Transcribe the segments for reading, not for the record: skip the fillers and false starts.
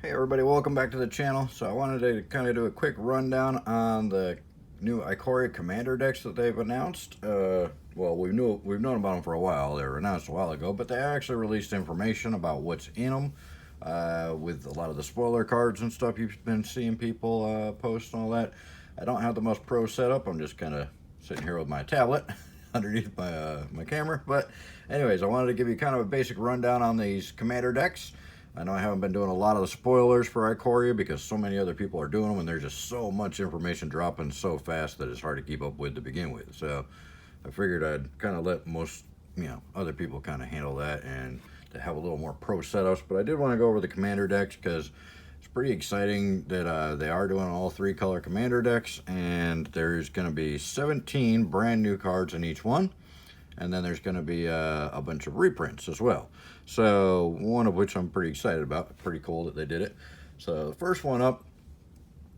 Hey everybody, welcome back to the channel. So I wanted to kind of do a quick rundown on the new Ikoria Commander decks that they've announced. Well, we've known about them for a while. They were announced a while ago, but they actually released information about what's in them with a lot of the spoiler cards and stuff you've been seeing people post and all that. I don't have the most pro setup. I'm just kind of sitting here with my tablet underneath my camera. But anyways, I wanted to give you kind of a basic rundown on these Commander decks. I know I haven't been doing a lot of the spoilers for Ikoria because so many other people are doing them, and there's just so much information dropping so fast that it's hard to keep up with to begin with. So I figured I'd kind of let most, other people kind of handle that and to have a little more pro setups. But I did want to go over the Commander decks because it's pretty exciting that they are doing all 3-color Commander decks, and there's going to be 17 brand new cards in each one. And then there's going to be a bunch of reprints as well. So one of which I'm pretty excited about. Pretty cool that they did it. So the first one up,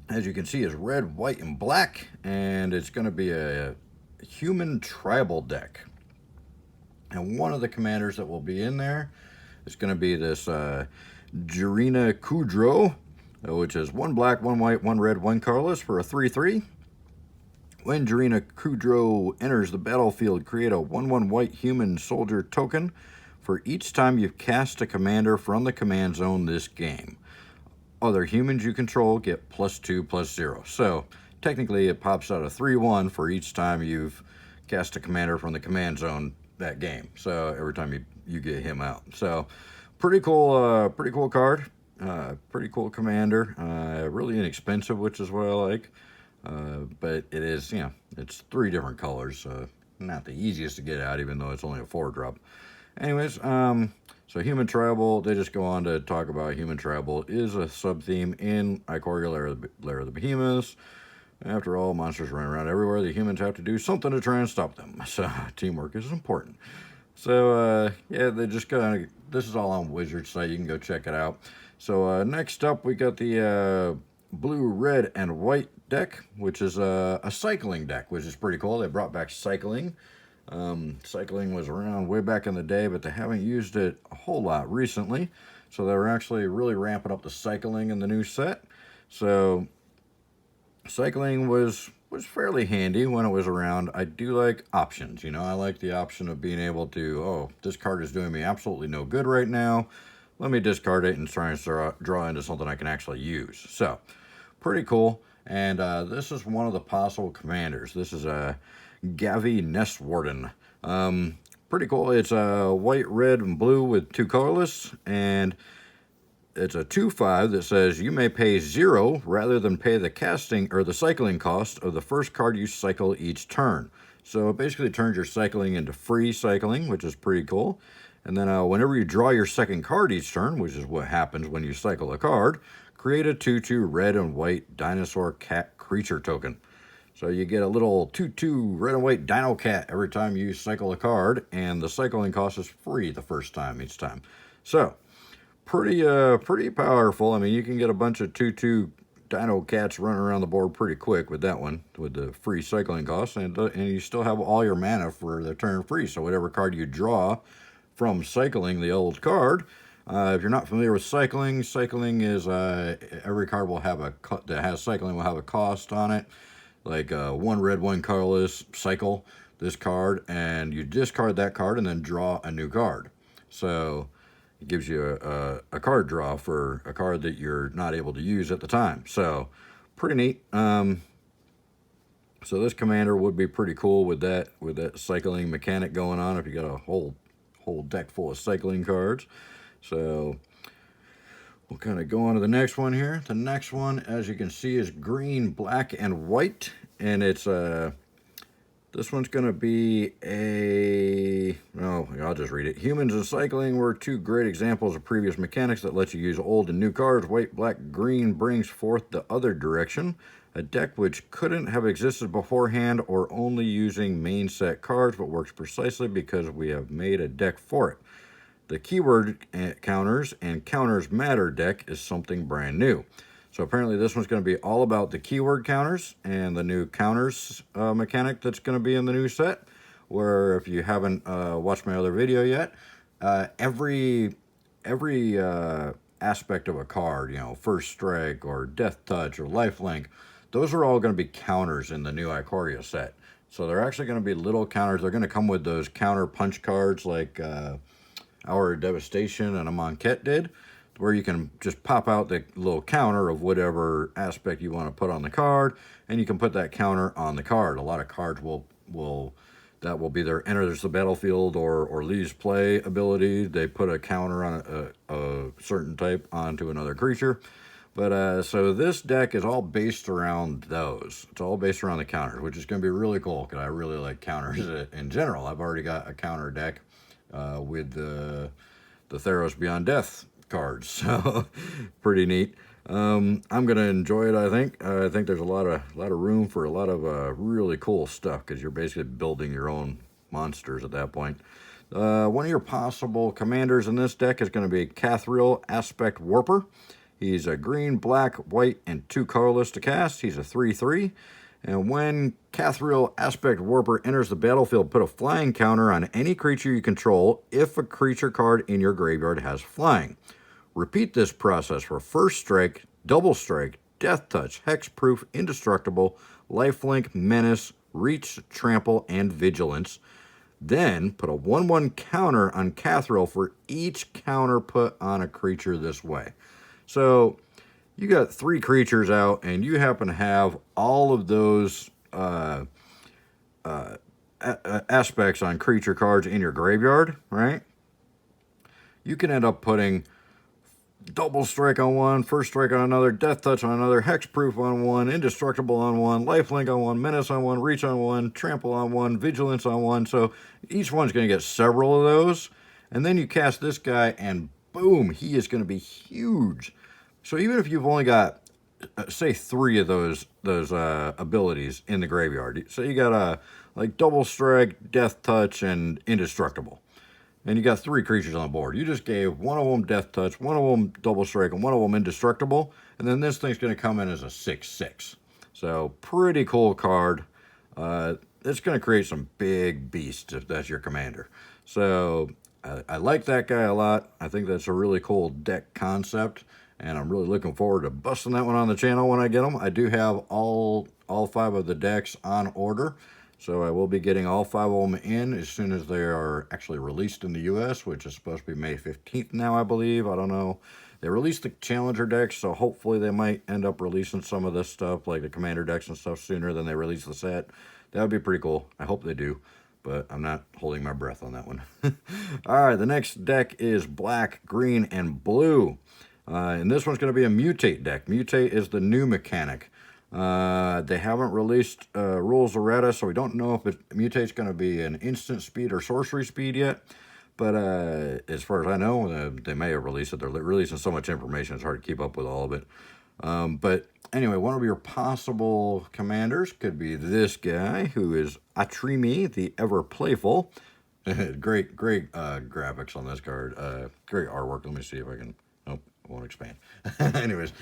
as you can see, is red, white, and black. And it's going to be a human tribal deck. And one of the commanders that will be in there is going to be this Jirina Kudro, which is 1 black, 1 white, 1 red, 1 colorless for a 3/3. When Ikoria Commander enters the battlefield, create a 1/1 white human soldier token for each time you've cast a commander from the command zone this game. Other humans you control get +2/+0. So technically it pops out a 3/1 for each time you've cast a commander from the command zone that game. So every time you get him out. So pretty cool card. Pretty cool commander. Really inexpensive, which is what I like. But it is, it's 3 different colors, so not the easiest to get out, even though it's only a 4-drop. Anyways, so Human Tribal, they just go on to talk about Human Tribal is a sub-theme in Ikoria Lair of the Behemoths. After all, monsters run around everywhere. The humans have to do something to try and stop them. So teamwork is important. So, yeah, they just kind of, this is all on Wizard's site. You can go check it out. So, next up, we got the blue, red, and white deck, which is a cycling deck, which is pretty cool. They brought back cycling. Cycling was around way back in the day, but they haven't used it a whole lot recently. So they were actually really ramping up the cycling in the new set. So cycling was fairly handy when it was around. I do like options. I like the option of being able to, oh, this card is doing me absolutely no good right now. Let me discard it and try and draw into something I can actually use. So pretty cool. And this is one of the possible commanders. This is a Gavi Nest Warden. Pretty cool. It's white, red, and blue with 2 colorless, and it's a 2/5 that says you may pay 0 rather than pay the casting or the cycling cost of the first card you cycle each turn. So it basically turns your cycling into free cycling, which is pretty cool. And then whenever you draw your second card each turn, which is what happens when you cycle a card, create a 2/2 red and white dinosaur cat creature token. So you get a little 2/2 red and white dino cat every time you cycle a card, and the cycling cost is free the first time each time. So pretty powerful. I mean, you can get a bunch of 2/2 dino cats running around the board pretty quick with that one, with the free cycling cost, and you still have all your mana for the turn free. So whatever card you draw from cycling the old card. If you're not familiar with cycling, cycling is every card will have that has cycling will have a cost on it, like 1 red, 1 colorless, cycle this card, and you discard that card and then draw a new card. So it gives you a card draw for a card that you're not able to use at the time. So pretty neat. So this commander would be pretty cool with that cycling mechanic going on if you got a whole deck full of cycling cards. So we'll kind of go on to the next one here. The next one, as you can see, is green, black, and white, and it's this one's going to be I'll just read it. Humans and cycling were 2 great examples of previous mechanics that let you use old and new cards. White, black, green brings forth the other direction, a deck which couldn't have existed beforehand or only using main set cards, but works precisely because we have made a deck for it. The keyword counters and counters matter deck is something brand new. So apparently this one's going to be all about the keyword counters and the new counters mechanic that's going to be in the new set. Where if you haven't watched my other video yet, every aspect of a card, you know, First Strike or Death Touch or Lifelink, those are all going to be counters in the new Ikoria set. So they're actually going to be little counters. They're going to come with those counter punch cards like Hour of Devastation and a Monquette did, where you can just pop out the little counter of whatever aspect you want to put on the card, and you can put that counter on the card. A lot of cards will be their enters the battlefield or leaves play ability. They put a counter on a certain type onto another creature. But so this deck is all based around those. It's all based around the counters, which is going to be really cool because I really like counters in general. I've already got a counter deck with the Theros Beyond Death cards, so pretty neat. I'm gonna enjoy it. I think there's a lot of room for a lot of really cool stuff because you're basically building your own monsters at that point. One of your possible commanders in this deck is going to be Gathering Aspect Warper. He's a green, black, white, and 2 colorless to cast. He's a 3/3. And when Gathering Aspect Warper enters the battlefield, put a flying counter on any creature you control if a creature card in your graveyard has flying. Repeat this process for First Strike, Double Strike, Death Touch, Hexproof, Indestructible, Lifelink, Menace, Reach, Trample, and Vigilance. Then put a 1/1 counter on Gathering for each counter put on a creature this way. So you got 3 creatures out, and you happen to have all of those aspects on creature cards in your graveyard, right? You can end up putting Double Strike on one, First Strike on another, Death Touch on another, Hexproof on one, Indestructible on one, Lifelink on one, Menace on one, Reach on one, Trample on one, Vigilance on one. So each one's going to get several of those. And then you cast this guy, and boom, he is going to be huge. So even if you've only got, say, 3 of those abilities in the graveyard, so you got like Double Strike, Death Touch, and Indestructible, and you got 3 creatures on the board. You just gave one of them Death Touch, one of them Double Strike, and one of them Indestructible, and then this thing's going to come in as a 6/6. So pretty cool card. It's going to create some big beasts if that's your commander. So I like that guy a lot. I think that's a really cool deck concept, and I'm really looking forward to busting that one on the channel when I get them. I do have all 5 of the decks on order, so I will be getting all 5 of them in as soon as they are actually released in the U.S., which is supposed to be May 15th now, I believe. I don't know. They released the Challenger decks, so hopefully they might end up releasing some of this stuff, like the Commander decks and stuff, sooner than they release the set. That would be pretty cool. I hope they do, but I'm not holding my breath on that one. All right, the next deck is black, green, and blue. And this one's going to be a Mutate deck. Mutate is the new mechanic. They haven't released rules errata, so we don't know if Mutate's going to be an instant speed or sorcery speed yet. But as far as I know, they may have released it. They're releasing so much information, it's hard to keep up with all of it. But anyway, one of your possible commanders could be this guy, who is Atrimi, the Ever Playful. Great graphics on this card. Great artwork. Let me see if I can... Nope, won't expand. Anyways,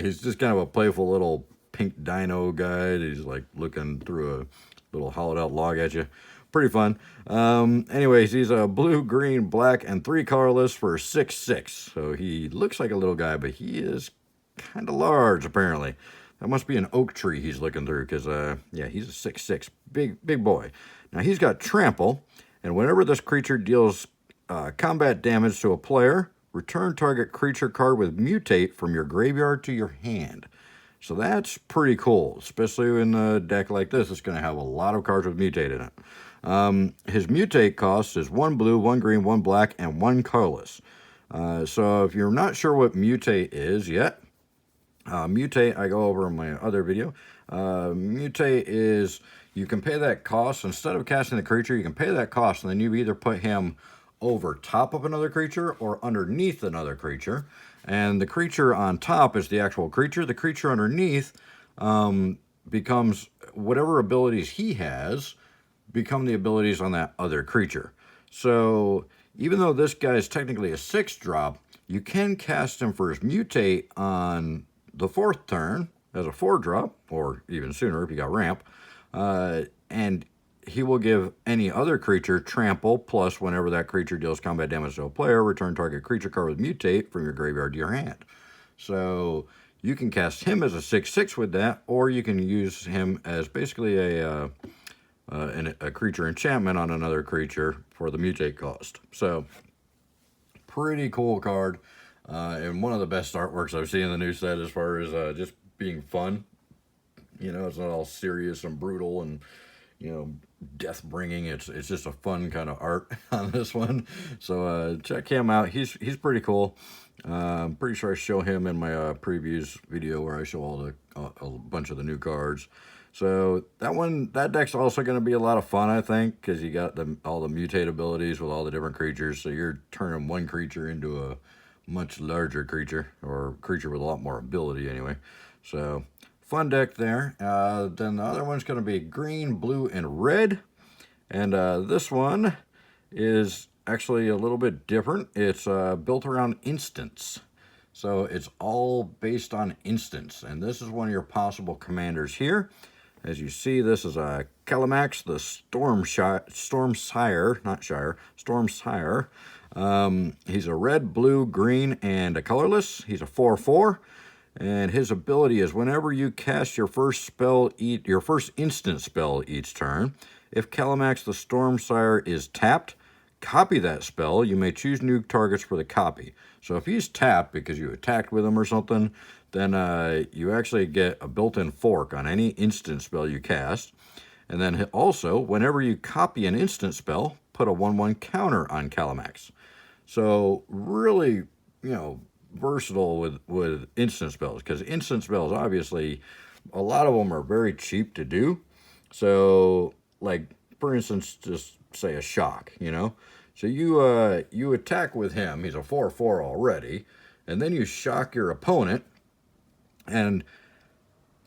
he's just kind of a playful little pink dino guy. He's like looking through a little hollowed out log at you. Pretty fun. Anyways, he's a blue, green, black, and 3 colorless for 6/6. So he looks like a little guy, but he is kind of large, apparently. That must be an oak tree he's looking through, because, yeah, he's a 6/6. Big boy. Now, he's got Trample, and whenever this creature deals combat damage to a player, return target creature card with Mutate from your graveyard to your hand. So that's pretty cool, especially in a deck like this. It's going to have a lot of cards with Mutate in it. His Mutate cost is 1 blue, 1 green, 1 black, and 1 colorless. So if you're not sure what Mutate is yet, Mutate, I go over in my other video. Mutate is, you can pay that cost. Instead of casting the creature, you can pay that cost, and then you either put him over top of another creature or underneath another creature. And the creature on top is the actual creature. The creature underneath becomes whatever abilities he has become the abilities on that other creature. So even though this guy is technically a 6-drop, you can cast him for his Mutate on the 4th turn as a 4-drop, or even sooner if you got ramp. And he will give any other creature trample, plus whenever that creature deals combat damage to a player, return target creature card with mutate from your graveyard to your hand. So you can cast him as a 6/6 with that, or you can use him as basically a creature enchantment on another creature for the mutate cost. So pretty cool card, and one of the best artworks I've seen in the new set as far as just being fun. You know, it's not all serious and brutal and, you know, death bringing. It's just a fun kind of art on this one. So check him out. He's pretty cool. I'm pretty sure I show him in my previews video where I show all a bunch of the new cards. So that deck's also going to be a lot of fun, I think, because you got all the mutate abilities with all the different creatures. So you're turning one creature into a much larger creature, or creature with a lot more ability anyway. So fun deck there. Then the other one's going to be green, blue, and red. And this one is actually a little bit different. It's built around instants. So it's all based on instants. And this is one of your possible commanders here. As you see, this is a Calamax, the Storm Sire. He's a red, blue, green, and a colorless. He's a 4/4. And his ability is whenever you cast your first instant spell each turn, if Calamax the Storm Sire is tapped, copy that spell. You may choose new targets for the copy. So if he's tapped because you attacked with him or something, then you actually get a built-in fork on any instant spell you cast. And then also, whenever you copy an instant spell, put a 1/1 counter on Calamax. So really, you know, versatile with instant spells, because instant spells, obviously, a lot of them are very cheap to do. So, like, for instance, just say a shock, you know? So you attack with him, he's a 4/4 already, and then you shock your opponent, and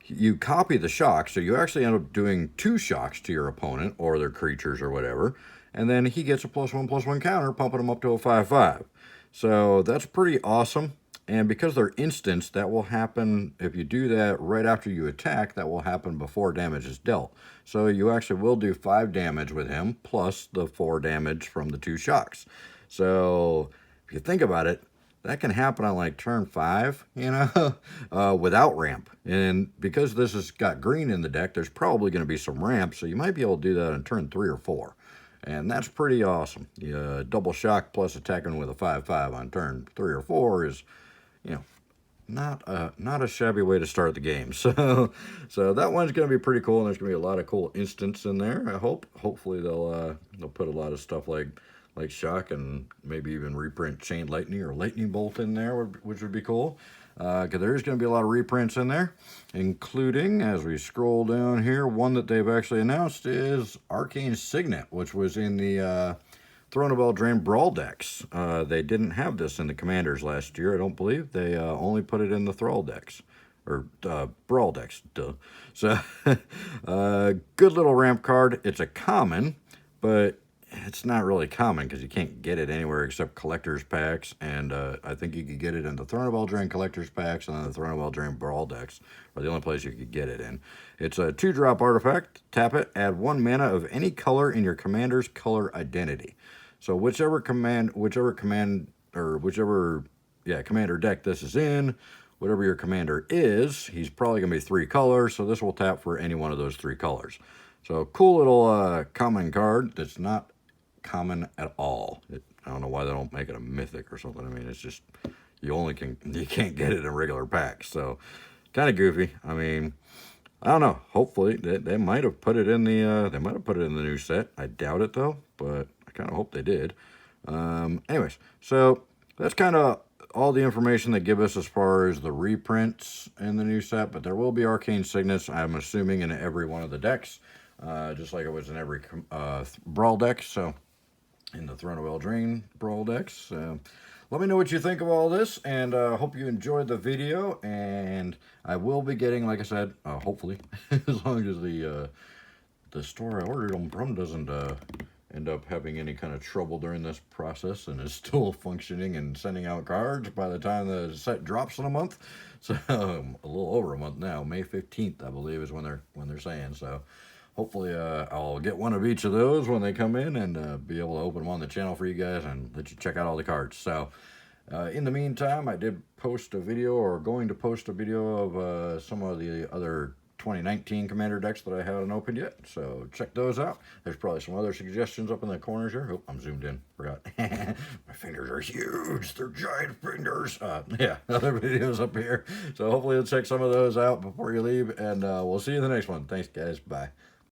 you copy the shock, so you actually end up doing 2 shocks to your opponent, or their creatures, or whatever, and then he gets a +1/+1 counter, pumping him up to a 5/5. So that's pretty awesome, and because they're instants, that will happen, if you do that right after you attack, that will happen before damage is dealt. So you actually will do 5 damage with him, plus the 4 damage from the 2 shocks. So if you think about it, that can happen on like turn 5, you know, without ramp. And because this has got green in the deck, there's probably going to be some ramp, so you might be able to do that on turn 3 or 4. And that's pretty awesome. Double shock plus attacking with a 5/5 on turn 3 or 4 is, you know, not a shabby way to start the game. So that one's going to be pretty cool, and there's going to be a lot of cool instants in there. I hope. Hopefully they'll put a lot of stuff like shock and maybe even reprint chain lightning or lightning bolt in there, which would be cool. Because there's going to be a lot of reprints in there, including, as we scroll down here, one that they've actually announced is Arcane Signet, which was in the Throne of Eldraine Brawl decks. They didn't have this in the Commanders last year, I don't believe. They only put it in the Thrall decks, or Brawl decks, duh. So, good little ramp card. It's a common, but it's not really common because you can't get it anywhere except collector's packs, and I think you could get it in the Throne of Eldraine collector's packs, and then the Throne of Eldraine Brawl decks are the only place you could get it in. It's a 2-drop artifact. Tap it, add 1 mana of any color in your commander's color identity. So whichever commander deck this is in, whatever your commander is, he's probably going to be 3 colors, so this will tap for any one of those 3 colors. So cool little common card that's not common at all. I don't know why they don't make it a mythic or something. I mean, it's just you can't get it in regular packs. So kind of goofy. I mean, I don't know. Hopefully they might have put it in the new set. I doubt it though, but I kind of hope they did. Anyways, so that's kind of all the information they give us as far as the reprints in the new set, but there will be Arcane Signets, I'm assuming, in every one of the decks, just like it was in every Brawl deck. So in the Throne of Eldraine Brawl decks. Let me know what you think of all this, and hope you enjoyed the video. And I will be getting, like I said, hopefully, as long as the store I ordered them from doesn't end up having any kind of trouble during this process and is still functioning and sending out cards by the time the set drops in a month. So a little over a month now. May 15th, I believe, is when they're saying. So hopefully I'll get one of each of those when they come in, and be able to open them on the channel for you guys and let you check out all the cards. So in the meantime, I did post a video, or going to post a video, of some of the other 2019 Commander decks that I haven't opened yet, so check those out. There's probably some other suggestions up in the corners here. Oh, I'm zoomed in, forgot. My fingers are huge, they're giant fingers. Yeah, other videos up here, so hopefully you'll check some of those out before you leave, and we'll see you in the next one. Thanks guys, bye.